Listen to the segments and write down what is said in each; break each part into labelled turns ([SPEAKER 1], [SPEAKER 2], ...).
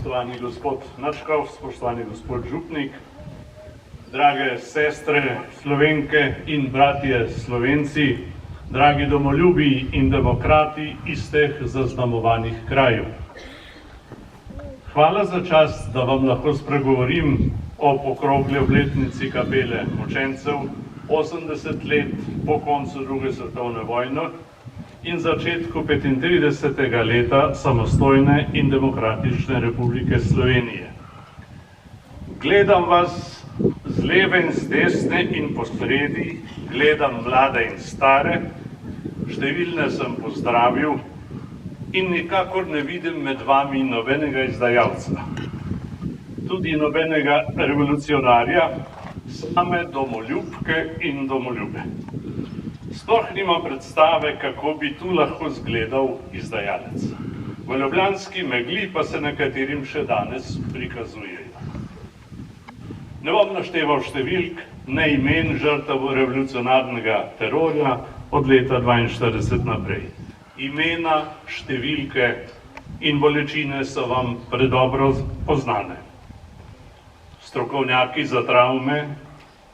[SPEAKER 1] spoštovani gospod Nadškof, spoštovani gospod župnik, drage sestre Slovenke in bratje Slovenci, dragi domoljubi in demokrati iz teh zaznamovanih krajev. Hvala za čast, da vam lahko spregovorim o pokrogli obletnici kapele mučencev 80 let po koncu druge svetovne vojne in začetku 35. leta samostojne in demokratične Republike Slovenije. Gledam vas z leve in z desne in posredi, gledam mlade in stare, številne sem pozdravil in nikakor ne vidim med vami nobenega izdajalca, tudi nobenega revolucionarja, same domoljubke in domoljube. Sploh nimam predstave, kako bi tu lahko izgledal izdajalec. V ljubljanski megli pa se nekaterim še danes prikazujejo. Ne bom našteval številk, ne imen žrtev revolucionarnega terorja od leta 1942 naprej. Imena, številke in bolečine so vam predobro poznane. Strokovnjaki za travme,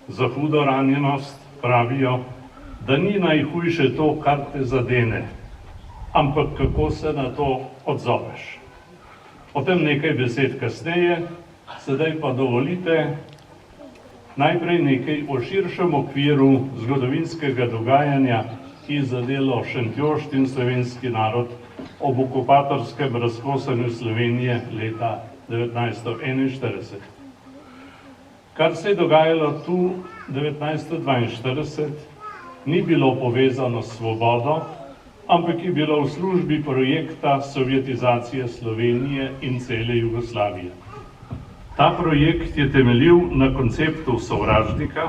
[SPEAKER 1] za hudo ranjenost pravijo, da ni najhujše to, kar te zadene, ampak kako se na to odzoveš. O tem nekaj besed kasneje, sedaj pa dovolite najprej nekaj o širšem okviru zgodovinskega dogajanja, ki je zadelo Šentjošt in slovenski narod ob okupatorskem razkosanju Slovenije leta 1941. Kar se je dogajalo tu 1942, ni bilo povezano s svobodo, ampak je bilo v službi projekta sovjetizacije Slovenije in cele Jugoslavije. Ta projekt je temeljil na konceptu sovražnika,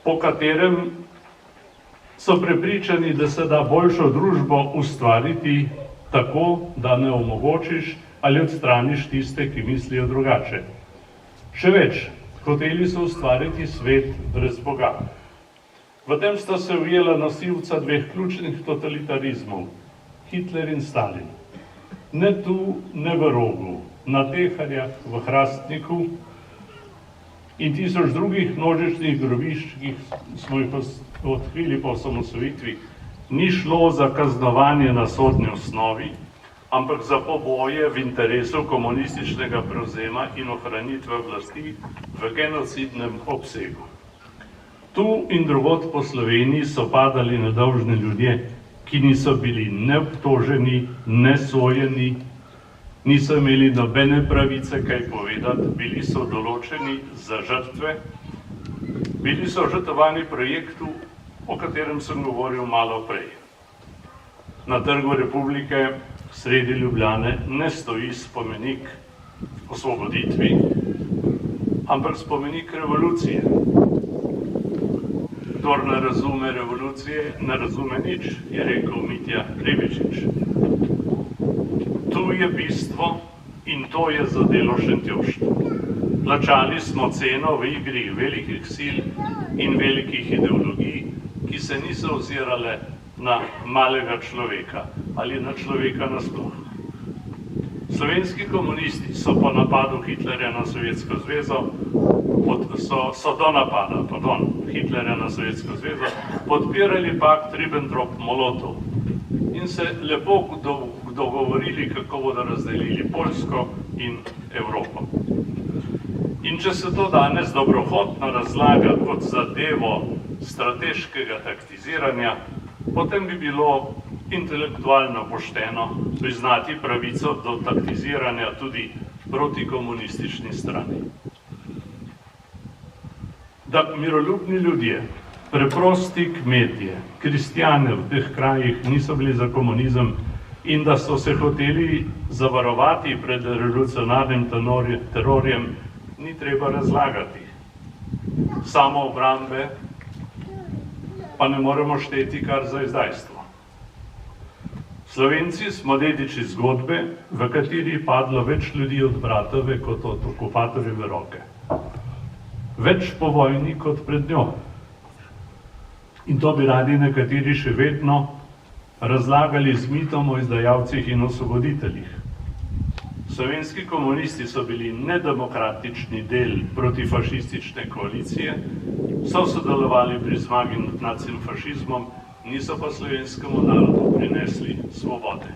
[SPEAKER 1] po katerem so prepričani, da se da boljšo družbo ustvariti tako, da ne omogočiš ali odstraniš tiste, ki mislijo drugače. Še več, hoteli so ustvariti svet brez Boga. V tem sta se ujela nosilca dveh ključnih totalitarizmov, Hitler in Stalin. Ne tu, ne v Rogu, na Teharjah, v Hrastniku in 1000 drugih množičnih grobišč, ki smo jih odkrili po osamosvojitvi, ni šlo za kaznovanje na sodni osnovi, ampak za poboje v interesu komunističnega prevzema in ohranitve oblasti v genocidnem obsegu. Tu in drugod po Sloveniji so padali nedolžni ljudje, ki niso bili ne obtoženi, ne sojeni, niso imeli nobene pravice kaj povedati, bili so določeni za žrtve, bili so žrtvovani projektu, o katerem sem govoril malo prej. Na Trgu Republike sredi Ljubljane ne stoji spomenik osvoboditvi, ampak spomenik revolucije. Kdor ne razume revolucije, ne razume nič, je rekel Mitja Ribičič. Tu je bistvo in to je zadelo Šentjošt. Plačali smo ceno v igri velikih sil in velikih ideologij, ki se niso ozirale na malega človeka ali na človeka nasploh. Slovenski komunisti so po napadu Hitlerja na Sovjetsko zvezo, do napada Hitlerja na Sovjetsko zvezo, podpirali pakt Ribbentrop-Molotov in se lepo dogovorili, kako bodo razdelili Poljsko in Evropo. In če se to danes dobrohotno razlaga kot zadevo strateškega taktiziranja, potem bi bilo intelektualno pošteno priznati pravico do taktiziranja tudi proti komunistični strani. Da miroljubni ljudje, preprosti kmetje, kristjane v teh krajih niso bili za komunizem in da so se hoteli zavarovati pred revolucionarnim terorjem, ni treba razlagati. Samo obrambe pa ne moremo šteti kar za izdajstvo. Slovenci smo dediči zgodbe, v kateri je padlo več ljudi od Bratove kot od okupatorjeve roke. Več po vojni kot pred njo. In to bi radi nekateri še vedno razlagali z mitom o izdajalcih in osvoboditeljih. Slovenski komunisti so bili nedemokratični del protifašistične koalicije, so sodelovali pri zmagi nad nacifašizmom, niso pa slovenskemu narodu prinesli svobode.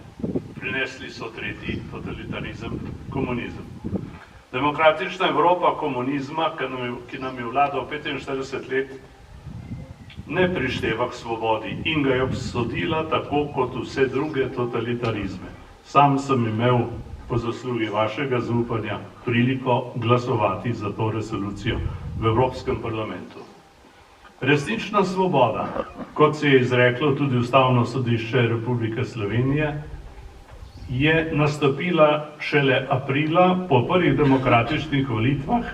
[SPEAKER 1] Prinesli so tretji totalitarizem, komunizem. Demokratična Evropa komunizma, ki nam je vladal 45 let, ne prišteva k svobodi in ga je obsodila tako kot vse druge totalitarizme. Sam sem imel po zaslugi vašega zaupanja priliko glasovati za to resolucijo v Evropskem parlamentu. Resnična svoboda, kot se je izreklo tudi Ustavno sodišče Republike Slovenije, je nastopila šele aprila po prvih demokratičnih volitvah,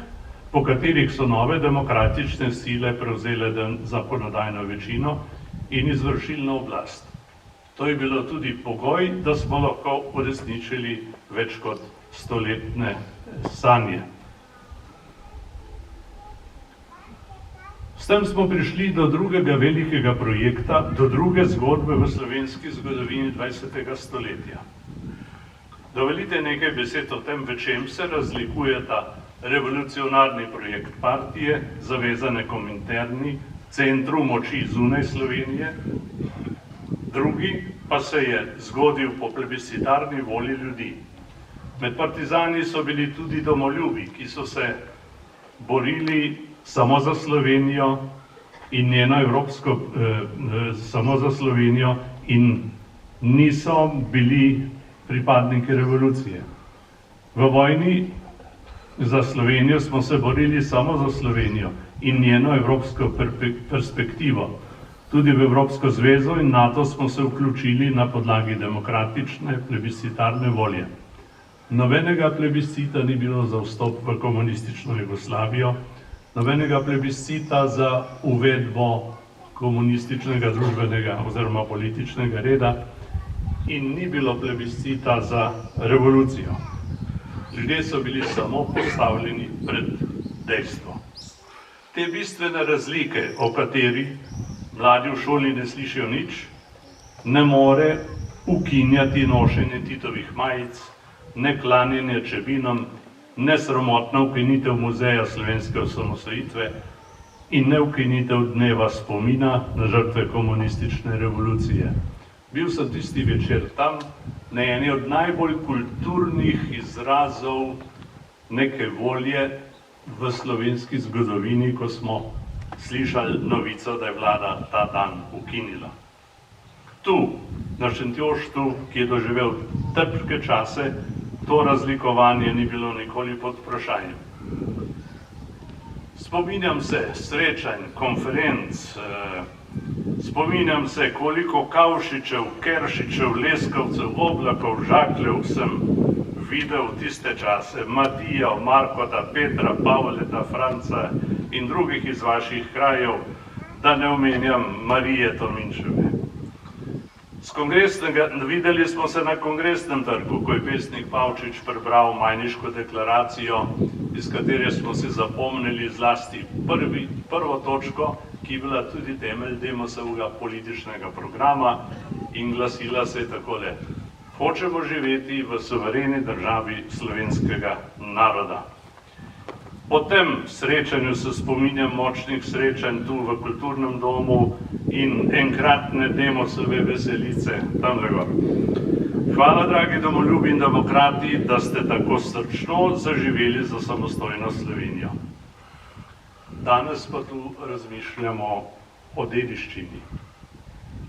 [SPEAKER 1] po katerih so nove demokratične sile prevzele zakonodajno večino in izvršilno oblast. To je bilo tudi pogoj, da smo lahko uresničili več kot stoletne sanje. S tem smo prišli do drugega velikega projekta, do druge zgodbe v slovenski zgodovini 20. stoletja. Dovolite nekaj besed o tem, v čem se razlikujeta revolucionarni projekt partije, zavezane Kominterni, centru moči zunaj Slovenije, drugi pa se je zgodil po plebiscitarni volji ljudi. Med partizani so bili tudi domoljubi, ki so se borili samo za Slovenijo in njeno evropsko, samo za Slovenijo in niso bili pripadniki revolucije. V vojni za Slovenijo smo se borili samo za Slovenijo in njeno evropsko perspektivo. Tudi v Evropsko zvezo in NATO smo se vključili na podlagi demokratične plebiscitarne volje. Nobenega plebiscita ni bilo za vstop v komunistično Jugoslavijo, nobenega plebiscita za uvedbo komunističnega družbenega oziroma političnega reda in ni bilo plebiscita za revolucijo. Ljudje so bili samo postavljeni pred dejstvo. Te bistvene razlike, o katerih mladi v šoli ne slišijo nič, ne more ukinjati nošenje Titovih majic, ne klanjanje čebinom, ne sramotna ukinitev muzeja slovenske osamosvojitve in ne ukinitev dneva spomina na žrtve komunistične revolucije. Bil sem tisti večer tam, na eni od najbolj kulturnih izrazov neke volje v slovenski zgodovini, ko smo slišali novico, da je vlada ta dan ukinila. Tu, na Šentjoštu, ki je doživel težke čase, to razlikovanje ni bilo nikoli pod vprašanjem. Spominjam se srečanj, konferenc, spominjam se, koliko Kavšičev, Keršičev, Leskovcev, Oblakov, Žakljev sem videl tiste čase, Matija, Markota, Petra, Pavleta, Franca in drugih iz vaših krajev, da ne omenjam Marije Tominčeve. Videli smo se na Kongresnem trgu, ko je pesnik Pavčič prebral Majniško deklaracijo, iz katere smo si zapomnili zlasti prvo točko, ki je bila tudi temelj Demosovega političnega programa in glasila se je takole: hočemo živeti v suvereni državi slovenskega naroda. Po tem srečanju se spominjam močnih srečanj tu v Kulturnem domu in enkratne Demosove veselice tam gor. Hvala, dragi domoljubi in demokrati, da ste tako srčno zaživeli za samostojno Slovenijo. Danes pa tu razmišljamo o dediščini.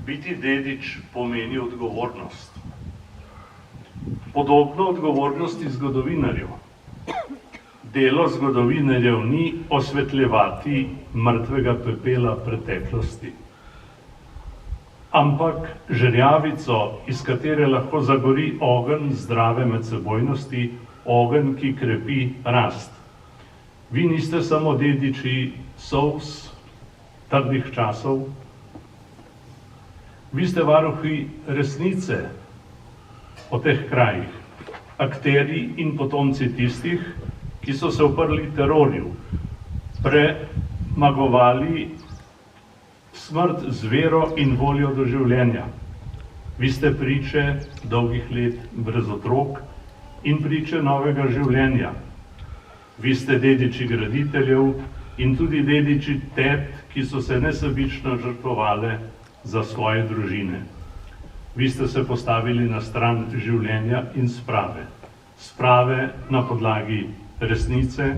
[SPEAKER 1] Biti dedič pomeni odgovornost. Podobno odgovornosti zgodovinarjev. Delo zgodovinarjev ni osvetljevati mrtvega pepela preteklosti, ampak žerjavico, iz katere lahko zagori ogenj zdrave medsebojnosti, ogenj, ki krepi rast. Vi niste samo dediči solz, trdih časov, vi ste varuhi resnice o teh krajih, akterji in potomci tistih, ki so se uprli terorju, premagovali smrt z vero in voljo do življenja. Vi ste priče dolgih let brez otrok in priče novega življenja. Vi ste dediči graditeljev in tudi dediči tet, ki so se nesebično žrtvovale za svoje družine. Vi ste se postavili na stran življenja in sprave. Sprave na podlagi resnice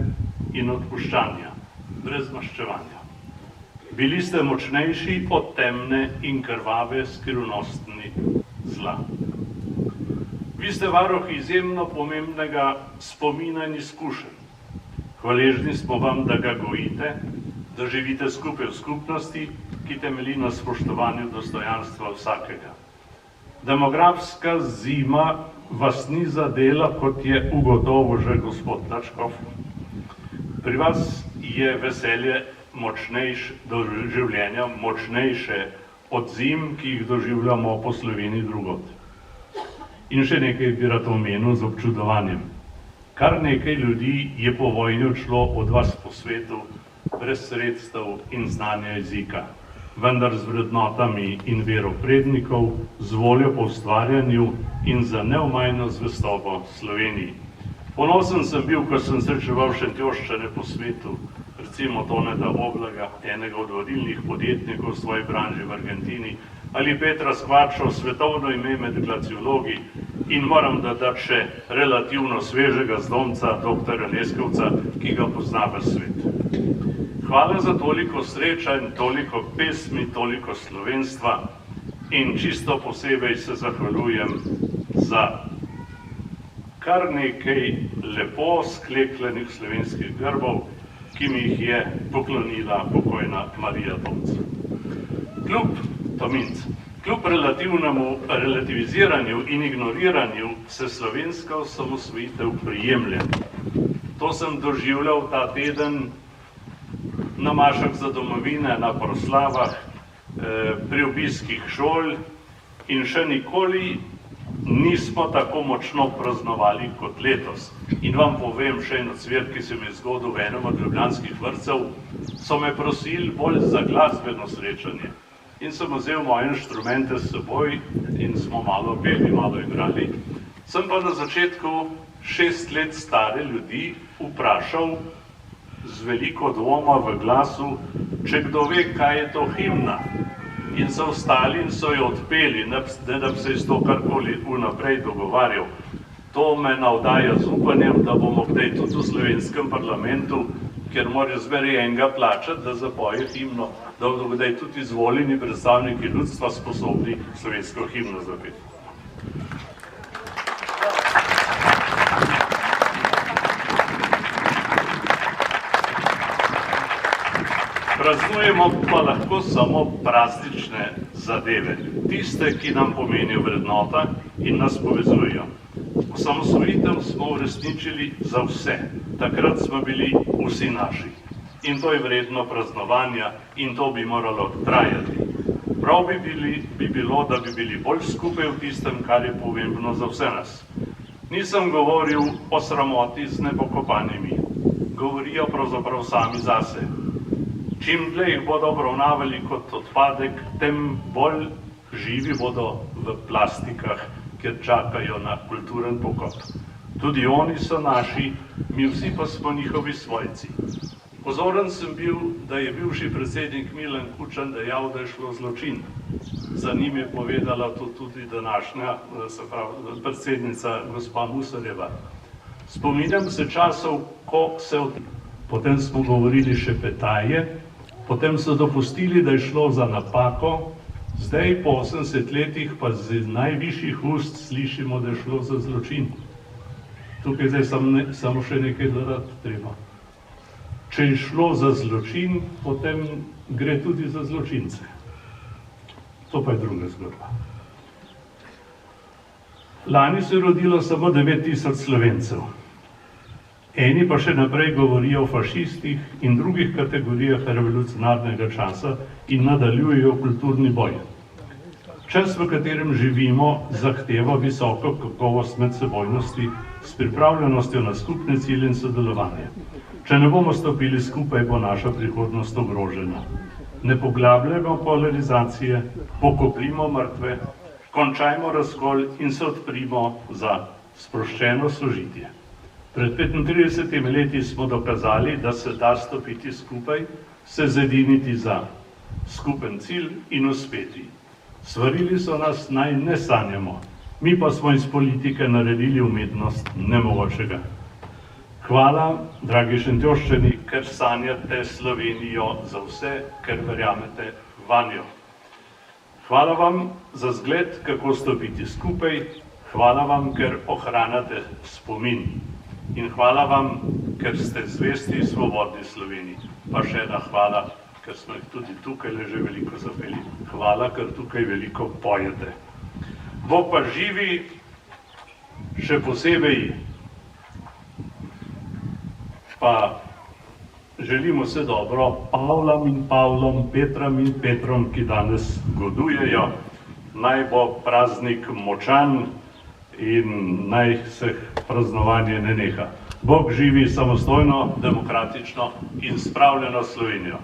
[SPEAKER 1] in odpuščanja, brez maščevanja. Bili ste močnejši od temne in krvave skrivnostni zla. Vi ste varuhi izjemno pomembnega spomina in izkušenj. Hvaležni smo vam, da ga gojite, da živite skupaj v skupnosti, ki temelji na spoštovanju dostojanstva vsakega. Demografska zima vas ni zadela, kot je ugotovil že gospod Lačkov. Pri vas je veselje do življenja močnejše od zim, ki jih doživljamo po Sloveniji drugod. In še nekaj bi rad omenil z občudovanjem. Kar nekaj ljudi je po vojni odšlo od vas po svetu, brez sredstev in znanja jezika, vendar z vrednotami in vero prednikov, z voljo po ustvarjanju in za neomajno zvestobo Sloveniji. Ponosen sem bil, ko sem srečeval Šentjoščane po svetu, recimo Toneta Oblaga, enega od vodilnih podjetnikov v svoji branži v Argentini, ali Petra Skvarčo, svetovno ime med glaciologi, in moram dodati še relativno svežega zdomca, doktorja Leskovca, ki ga pozna v svet. Hvala za toliko sreča in toliko pesmi, toliko slovenstva in čisto posebej se zahvaljujem za kar nekaj lepo skleklenih slovenskih grbov, ki mi jih je poklonila pokojna Marija Tominc. Kljub relativiziranju in ignoriranju se slovenska osamosvojitev prijemlja. To sem doživljal ta teden na mašah za domovine, na proslavah, pri obiskih šol in še nikoli nismo tako močno praznovali kot letos. In vam povem še eno cvir, ki se mi je zgodil v enem od ljubljanskih vrtcev, so me prosili bolj za glasbeno srečanje. In sem vzel moje inštrumente s seboj in smo malo peli, malo igrali. Sem pa na začetku 6 let stare ljudi vprašal z veliko dvoma v glasu, če kdo ve, kaj je to himna. In so ostali in so jo odpeli, ne da bi se iz to karkoli vnaprej dogovarjal. To me navdaja z upanjem, da bomo kdaj tudi v slovenskem parlamentu, kjer morajo zmeraj enega plačati, da zapoje himno, da bodo kdaj tudi izvoljeni predstavniki ljudstva sposobni slovensko himno zapeti. Praznujemo pa lahko samo praznične zadeve, tiste, ki nam pomenijo vrednota in nas povezujejo. Osamosvojitev smo uresničili za vse, takrat smo bili vsi naši. In to je vredno praznovanja in to bi moralo trajati. Prav bi bilo, da bi bili bolj skupaj v tistem, kar je pomembno za vse nas. Nisem govoril o sramoti z nepokopanimi, govorijo pravzaprav sami zase. Čim dlje jih bodo obravnavali kot odpadek, tem bolj živi bodo v plastikah, kjer čakajo na kulturen pokop. Tudi oni so naši, mi vsi pa smo njihovi svojci. Pozoren sem bil, da je bivši predsednik Milan Kučan dejal, da je šlo zločin. Za njim je povedala to tudi današnja predsednica gospa Musarjeva. Spominjam se časov, ko se potem smo govorili še petaje, potem so dopustili, da je šlo za napako, zdaj po 80 letih pa z najvišjih ust slišimo, da je šlo za zločin. Tukaj zdaj samo še nekaj dodati treba. Če je šlo za zločin, potem gre tudi za zločince. To pa je druga zgodba. Lani se je rodilo samo 9000 Slovencev. Eni pa še naprej govorijo o fašistih in drugih kategorijah revolucionarnega časa in nadaljujejo kulturni boj. Čas, v katerem živimo, zahteva visoko kakovost medsebojnosti s pripravljenostjo na skupne cilje in sodelovanje. Če ne bomo stopili skupaj, bo naša prihodnost ogrožena. Ne poglabljajmo polarizacije, pokopljimo mrtve, končajmo razkol in se odprimo za sproščeno sožitje. Pred 35 leti smo dokazali, da se da stopiti skupaj, se zediniti za skupen cilj in uspeti. Svarili so nas, naj ne sanjamo, mi pa smo iz politike naredili umetnost nemogočega. Hvala, dragi Šentjoščani, ker sanjate Slovenijo za vse, ker verjamete vanjo. Hvala vam za zgled, kako stopiti skupaj, hvala vam, ker ohranjate spomin. In hvala vam, ker ste zvesti svobodni Sloveniji. Pa še ena hvala, ker smo jih tudi tukaj že veliko zapeli. Hvala, ker tukaj veliko pojete. Bog pa živi, še posebej pa želimo vse dobro Pavlam in Pavlom, Petram in Petrom, ki danes godujejo. Naj bo praznik močan in naj se praznovanje ne neha. Bog živi samostojno, demokratično in spravljeno Slovenijo.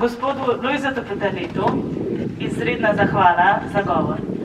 [SPEAKER 2] Gospodu Lojzetu Petterletu izredna zahvala za govor.